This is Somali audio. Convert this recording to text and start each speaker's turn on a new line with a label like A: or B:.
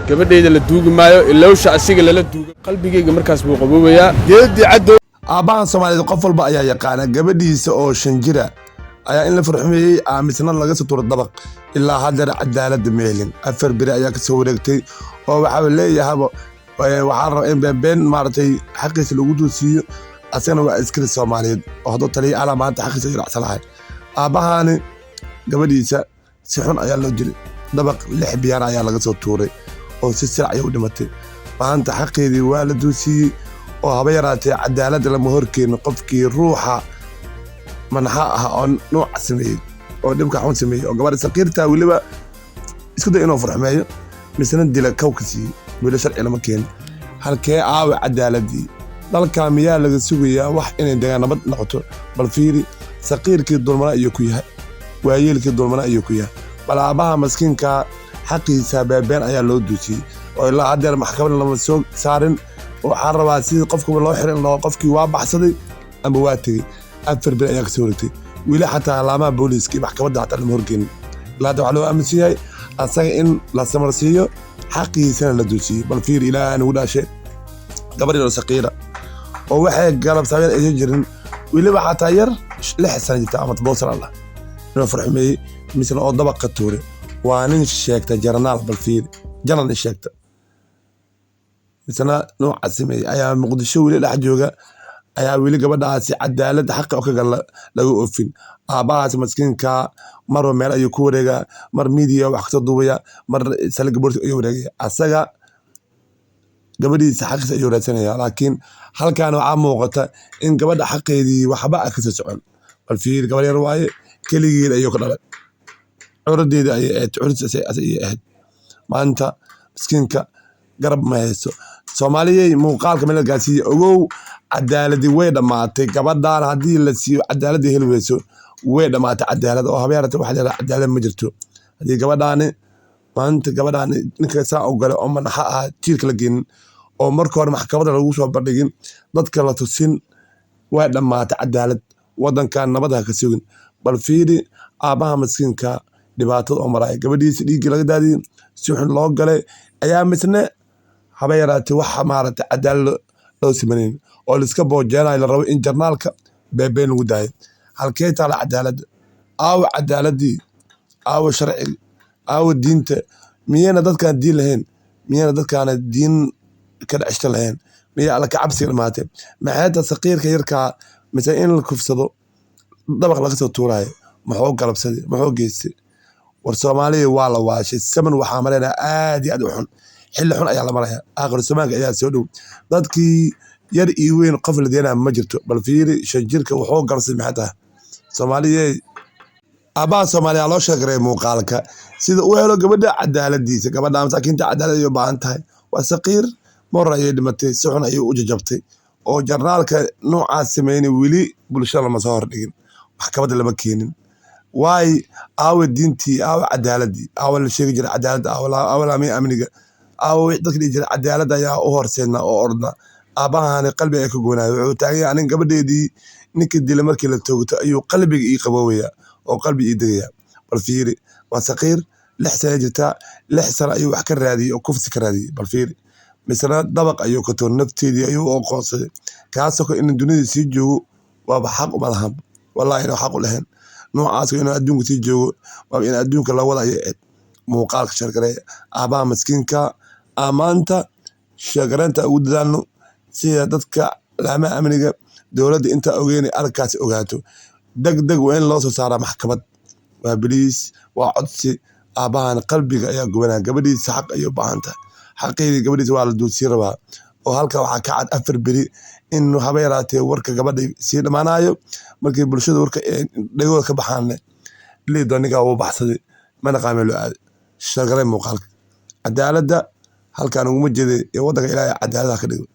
A: gabadheeda la duugi maayo ilowsha asiga lala duugo qalbigeyga markaas buu qaboobayaa geedi caddo
B: aabahan Soomaaliyeed qof walba ayaa yaqaan gabadhiisa oo 5 jira ayaa in la farxumeeyay aamisna laga soo tuuro dabaq ilaa hadda cadaalad meelin afar biri ayaa ka soo wareegtay oo waxa leeyahay waxa raba in been maartay xaqiisa lagu duusiyo asana waa iskri Soomaaliyeed oo hado taliye ala maanta xaqiisa yiracsanahay aabahan gabadhiisa si xun ayaa loo dilay dabaq 6 biyaar ayaa laga soo tuuray oo si sirc ay u dhimatay maanta xaqeedii waa la duusiyay oo haba yaraatay cadaalad lama horkeeno qofkii ruuxa manxa ah oo nooc sameeyay oo dhibka xun sameeyay oo gabadha saqiirta waliba isku day inuu farxmeeyo misna dila kawkasi wala sharci lama keen halkee aaw cadaaladii dalka miyaa laga sugayaa wax inay deegaan nabad noqoto bal fiiri saqiirkii dulmana iyo ku yahay waayeelkii dulmana iyo ku yahay bal aabaha maskiinka xaqiisa been ayaa loo duusiyay oo ilaa hadda maxkamadda lama soo saarin waxaan rabaa sidii qofka loo xirin loo qofkii waa baxsaday ama waa tagay afar bil ayaa ka soo wareegtay wili xataa laamaha booliiska maxkamadda xataa lama horgeyn ilaa hadda waxaa loo aaminsan yahay asaga in la samarsiiyo xaqiisana la duusiyay bal fiir ilaa aan ugu dhaashay gabadha saqiira oo waxay galab saabeen ay jirin wiliba xataa yar 6 sano jirta ama 7 sano la inuu farxumeeyay misna oo dabaq ka tuuray waa nin sheegta jarnaal bal fiir jaran sheegta misna nooc sameeyay ayaa muqdisho wili dhex jooga ayaa wili gabadhaasi cadaalad xaq oo ka gal lagu oofin aabahaas maskiinka mar meel ayuu ku wareega mar media wax ka duubaya mar salga boorti ayuu wareegay asaga gabadhiisa xaqiisa ayuu raadsanaya laakiin halkaan waxa muuqata in gabadha xaqeedii waxba ka soo socon bal fiir gabadh yar waaye kaligeed ayuu ka dhalay curadeeda ay ahayd maanta miskiinka garab ma haysto Soomaaliyeey muuqaalka meel gaasiyo ogow cadaaladii way dhamaatay gabadhaan hadii la siiyo cadaaladii helweyso way dhamaatay cadaalad oo habeerta wax la cadaalad ma jirto hadii gabadhaani maanta gabadhaani ninka saa u galay oo madaxa ah jiirka la geeyay oo markii hore maxkamadda lagu soo bandhigin dadka la tusin way dhamaatay cadaalad wadankan nabadda ka sugin bal fiiri aabaha miskiinka dhibaatada oo maray gabadhiisa dhiig laga daadiyay si xun loo galay ayaa misna haba yaraatay waxa maartay cadaalad loo simanin oo la iska boojeenay la rabo in jarnaalka been lagu daayo halkee taala cadaalad cadaaladii sharci diinta miyana dadkan diin lahayn miyana dadkan diin ka dhashta lahayn miya alla ka cabsi dhamaatay maxayta saqiirka yarka mise in la kufsado dabaq laga soo tuuray maxuu galabsaday maxuu geystay war Soomaaliya waa la waashay saman waxa mareena aad iyo aad u xun xilli xun ayaa la maraya aakhir Soomaaliga ayaa soo dhow dadkii yar iyo weyn qof la deena ma jirto bal fiiri shajirka wuxuu galsay maxaa Soomaaliya aabaha Soomaaliya loo sheegay muuqaalka sida uu helo gabadha cadaaladiisa gabadha masaakiinta cadaalad iyo baahan tahay waa saqiir mar ay dhimatay si xun ay u jajabtay oo jarnaalka noocaas sameeyay wili bulshada lama soo hordhigin maxkamadda lama keenin waay diintii cadaaladii la sheegi jiray cadaalad la amniga dadka jira cadaalad ayaa u horseedna oo ordna aabahan qalbiga ay ka goonaayo wuxuu taagay anin gabadheedii ninka dila markii la toogto ayuu qalbiga ii qaboowaya oo qalbi ii degaya bal fiiri waa saqiir 6 sano jirta 6 sano ayuu wax ka raadiyay oo kufsi ka raadiyay bal fiiri misna dabaq ayuu ka toon nafteedii ayuu oo qoonsaday kaasoo in dunida sii joogo waa xaq u malahan wallahi inuu xaq u lahayn noocaas inuu adduunka sii joogo waa in adduunka la wada ay muuqaalka shargaray aabaha maskiinka amaanta shaqaranta ugu dadaalno sida dadka laama amniga dawladda inta ogeynay arkaas ogaato degdeg waa in loo soo saaraa maxkamad waa biliis waa codsi aabahan qalbiga ayaa gubanaa gabadhiisa xaq ayuu baahan tahay xaqeedii gabadhiisa waa la duusiin rabaa oo halka waxaa ka cad afar biri in haba yaraatee warka gabadha sii dhamaanayo markii bulshada warka dhagooda ka baxaan liido ninka uu baxsaday mana qaamay loo aaday shaqaray muuqaalka cadaaladda halkaan ugu jeeday ee wadanka ilaahay cadaalada ka dhigo